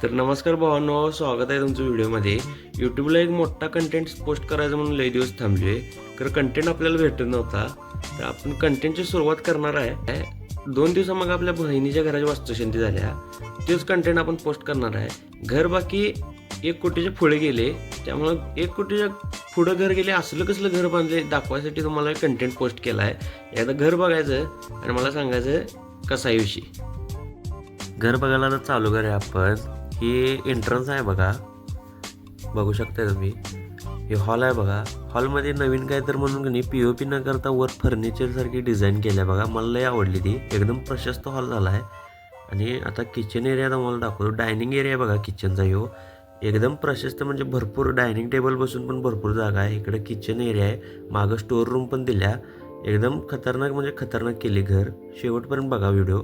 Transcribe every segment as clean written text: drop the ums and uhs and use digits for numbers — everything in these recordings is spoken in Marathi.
तर नमस्कार भावांनो, स्वागत आहे तुमचं व्हिडिओमध्ये. यूट्यूबला एक मोठा कंटेंट पोस्ट करायचा म्हणून लई दिवस थांबलोय. तर कंटेंट आपल्याला भेटत नव्हता, तर आपण कंटेंटची सुरुवात करणार आहे. 2 दिवसा मग आपल्या बहिणीच्या घराची वास्तुशांती झाल्या, तेच कंटेंट आपण पोस्ट करणार आहे. घर बाकी 1 कोटीच्या पुढे गेले, त्यामुळं 1 कोटीच्या पुढं घर गेले असलं कसलं घर बांधले दाखवायसाठी तुम्हाला कंटेंट पोस्ट केला आहे. एकदा घर बघायचं आणि मला सांगायचं कसा आहे विषय. घर बघायला तर चालू करूया आपण. ही एंट्रन्स आहे बघा, बघू शकता तुम्ही. हे हॉल आहे बघा. हॉलमध्ये नवीन काय तर म्हणून की नाही POP न करता वर फर्निचरसारखी डिझाईन केली आहे बघा. मला लई आवडली ती. एकदम प्रशस्त हॉल झाला आहे. आणि आता किचन एरिया तुम्हाला दाखवतो. डायनिंग एरिया बघा किचनचा. ह्यो एकदम प्रशस्त, म्हणजे भरपूर डायनिंग टेबल बसून पण भरपूर जागा आहे. इकडे किचन एरिया आहे, मागं स्टोअर रूम पण दिल्या. एकदम खतरनाक म्हणजे खतरनाक केली घर. शेवटपर्यंत बघा व्हिडिओ.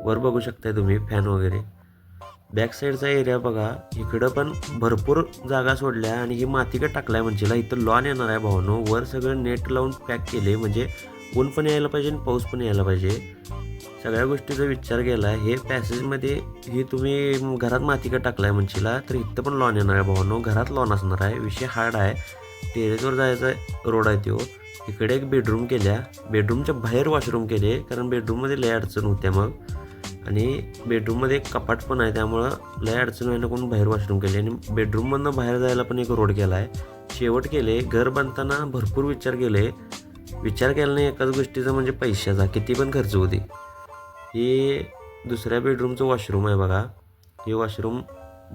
वर बघू शकताय तुम्ही फॅन वगैरे. बॅक साईडचा एरिया बघा. इकडं पण भरपूर जागा सोडल्या आणि ही माती टाकलाय म्हणजे इथं लॉन येणार आहे भावानो. वर सगळं नेट लावून पॅक केले, म्हणजे ऊन पण यायला पाहिजे आणि पाऊस पण यायला पाहिजे. सगळ्या गोष्टीचा विचार केला आहे. हे पॅसेजमध्ये ही तुम्ही घरात माती टाकलाय म्हणशीला, तर इथं पण लॉन येणार आहे भावानो. घरात लॉन असणार आहे. विषय हार्ड आहे. टेरेसवर जायचा रोड आहे तो. इकडे एक बेडरूम केल्या. बेडरूमच्या बाहेर वॉशरूम केले, कारण बेडरूममध्ये लय अडचण होत्या मग. आणि बेडरूममध्ये एक कपाट पण आहे, त्यामुळं लय अडचण व्हायला कोण बाहेर वॉशरूम केले. आणि बेडरूममधनं बाहेर जायला पण एक रोड केला आहे. शेवट केले. घर बांधताना भरपूर विचार केला नाही एकाच गोष्टीचा, म्हणजे पैशाचा. किती पण खर्च होते. हे दुसऱ्या बेडरूमचं वॉशरूम आहे बघा. हे वॉशरूम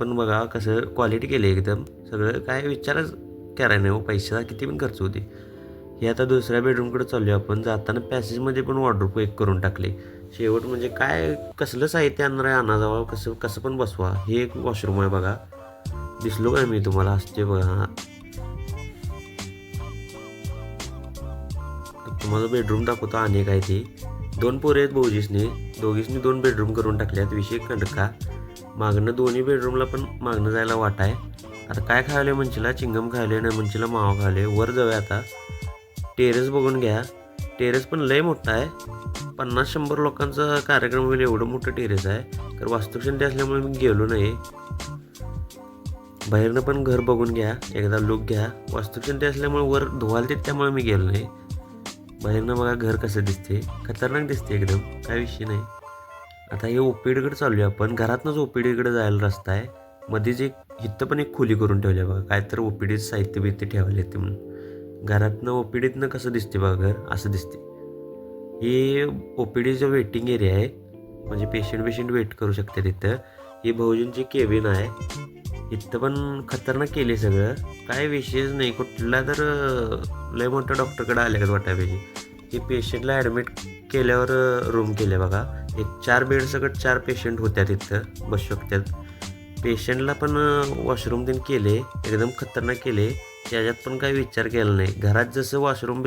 पण बघा कसं क्वालिटी केली एकदम. सगळं काय विचारच करायला नाही हो, पैशाचा किती पण खर्च होते. हे आता दुसऱ्या बेडरूमकडे चाललो आपण. जाताना पॅसेजमध्ये पण वॉर्डरोब एक करून टाकले. शेवट म्हणजे काय कसलं साहित्य आणणार आहे आणा जावं, कसं पण बसवा. हे एक वॉशरूम आहे बघा. दिसलो काय मी तुम्हाला? असते बघा. तुम्हाला बेडरूम दाखवतो. अनेक आहे ते. 2 पोरे आहेत भाऊजीसनी. दोघीसनी 2 बेडरूम करून टाकल्यात. विषय कंडका. मागणं दोन्ही बेडरूमला पण मागणं जायला वाट आहे. आता काय खायला म्हणशीला? चिंगम खायले, नाही म्हणशीला मावा खायले. वर जाऊया आता. टेरेस बघून घ्या. टेरेस पण लय मोठा आहे. 50-100 लोकांचा कार्यक्रम होईल एवढं मोठं टेरेस आहे. तर वास्तुशांती असल्यामुळे मी गेलो नाही. बाहेरनं पण घर बघून घ्या, एकदा लुक घ्या. वास्तुशांती असल्यामुळे वर धुवाल देत, त्यामुळे मी गेलो नाही. बाहेरनं बघा घर कसं दिसते. खतरनाक दिसते एकदम, काय विषय नाही. आता हे ओपीडीकडे चालू आहे आपण. घरातनंच ओपीडीकडे जायला रस्ता आहे. मध्येच इथं पण एक खोली करून ठेवली आहे बघा. काय तर ओपीडीत साहित्य बित्य ठेवायला येते म्हणून. घरातनं ओपीडीतनं कसं दिसते बघा घर, असं दिसते. हे OPDचं वेटिंग एरिया आहे, म्हणजे पेशंट वेट करू शकते तिथं. ही भाऊजींची केबिन आहे. इथं पण खतरनाक केले सगळं, काय विषयच नाही. कुठला तर लय मोठ्या डॉक्टरकडे आले का वाटायला पाहिजे. हे पेशंटला ॲडमिट केल्यावर रूम केले बघा. एक 4 बेड सगळं 4 पेशंट होत्या तिथं बसू शकतात. पेशंटला पण वॉशरूम त्यांनी केले, एकदम खतरनाक केले. त्याच्यात पण काही विचार केला नाही. घरात जसं वॉशरूम